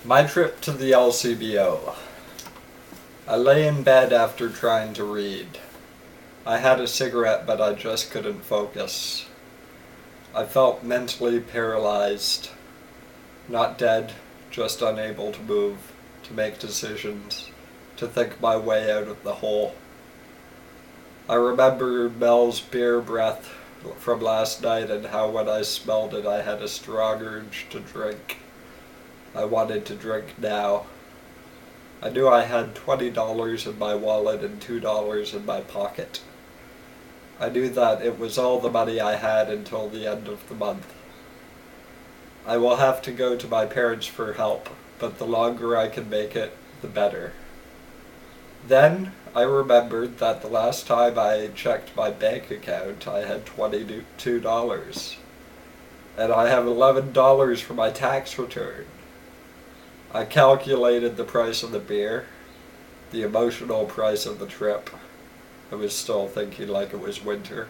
My trip to the lcbo. I lay in bed after trying to read. I had a cigarette, but I just couldn't focus. I felt mentally paralyzed. Not dead, just unable to move, to make decisions, to think my way out of the hole. I remember Mel's beer breath from last night and how when I smelled it I had a strong urge to drink. I wanted to drink now. I knew I had $20 in my wallet and $2 in my pocket. I knew that it was all the money I had until the end of the month. I will have to go to my parents for help, but the longer I can make it, the better. Then I remembered that the last time I checked my bank account I had $22, and I have $11 for my tax return. I calculated the price of the beer, the emotional price of the trip. I was still thinking like it was winter,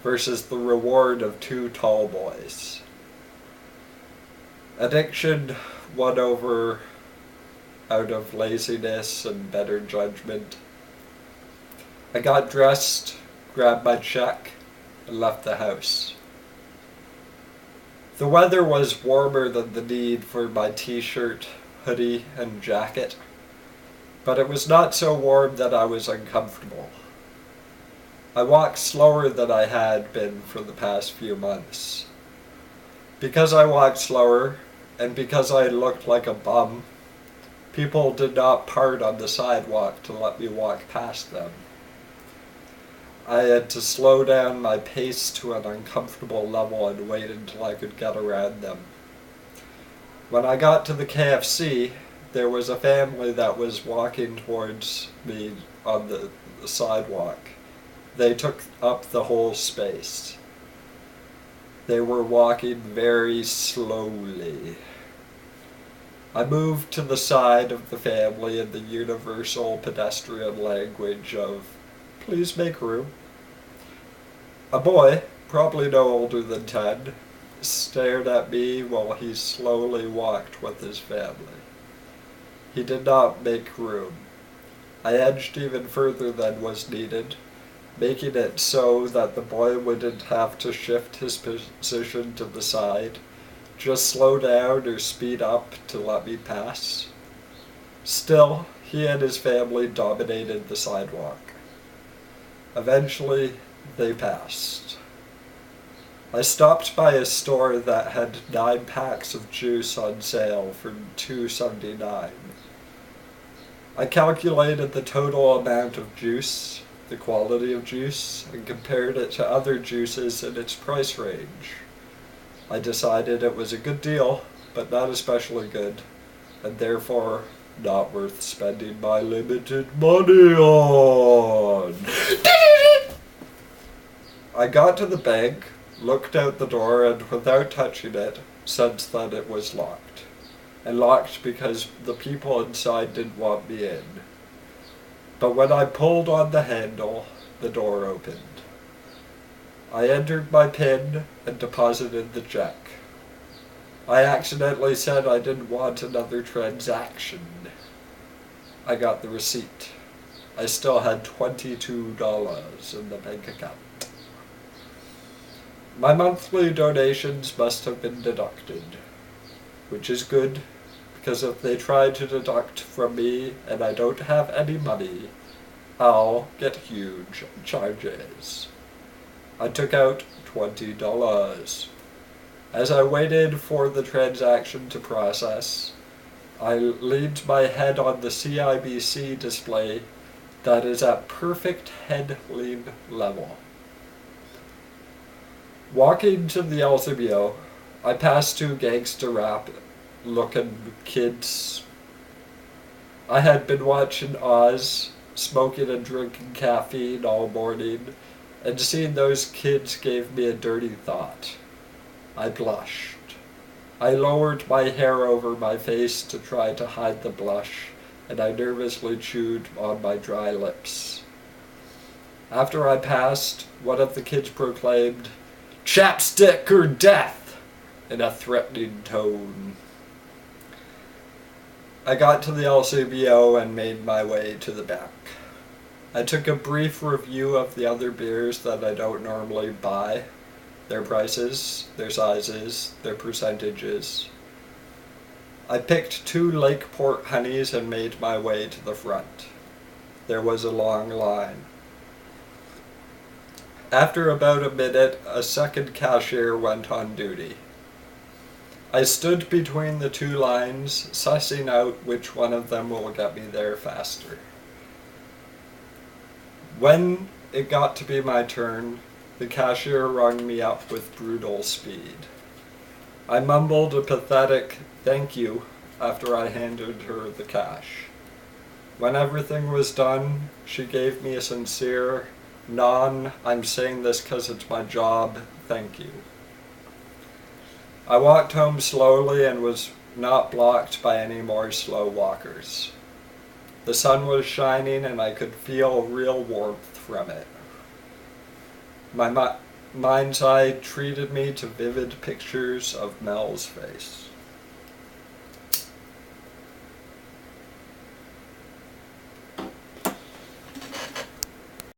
versus the reward of 2 tall boys. Addiction won over out of laziness and better judgment. I got dressed, grabbed my check, and left the house. The weather was warmer than the need for my t-shirt, hoodie, and jacket, but it was not so warm that I was uncomfortable. I walked slower than I had been for the past few months. Because I walked slower, and because I looked like a bum, people did not part on the sidewalk to let me walk past them. I had to slow down my pace to an uncomfortable level and wait until I could get around them. When I got to the KFC, there was a family that was walking towards me on the sidewalk. They took up the whole space. They were walking very slowly. I moved to the side of the family in the universal pedestrian language of, "Please make room." A boy, probably no older than 10, stared at me while he slowly walked with his family. He did not make room. I edged even further than was needed, making it so that the boy wouldn't have to shift his position to the side, just slow down or speed up to let me pass. Still, he and his family dominated the sidewalk. Eventually, they passed. I stopped by a store that had 9 packs of juice on sale for $2.79. I calculated the total amount of juice, the quality of juice, and compared it to other juices in its price range. I decided it was a good deal, but not especially good, and therefore not worth spending my limited money on. I got to the bank, looked out the door, and without touching it, sensed that it was locked. And locked because the people inside didn't want me in. But when I pulled on the handle, the door opened. I entered my PIN and deposited the check. I accidentally said I didn't want another transaction. I got the receipt. I still had $22 in the bank account. My monthly donations must have been deducted, which is good, because if they try to deduct from me and I don't have any money, I'll get huge charges. I took out $20. As I waited for the transaction to process, I leaned my head on the CIBC display that is at perfect head lean level. Walking to the lcbo, I passed 2 gangster rap looking kids. I had been watching Oz, smoking and drinking caffeine all morning, and seeing those kids gave me a dirty thought. I blushed. I lowered my hair over my face to try to hide the blush, and I nervously chewed on my dry lips. After I passed, one of the kids proclaimed, "Chapstick or death," in a threatening tone. I got to the LCBO and made my way to the back. I took a brief review of the other beers that I don't normally buy, their prices, their sizes, their percentages. I picked 2 Lakeport honeys and made my way to the front. There was a long line. After about a minute, a second cashier went on duty. I stood between the 2 lines, sussing out which one of them will get me there faster. When it got to be my turn, the cashier rung me up with brutal speed. I mumbled a pathetic thank you after I handed her the cash. When everything was done, she gave me a sincere, I'm saying this 'cause it's my job, thank you. I walked home slowly and was not blocked by any more slow walkers. The sun was shining and I could feel real warmth from it. My mind's eye treated me to vivid pictures of Mel's face.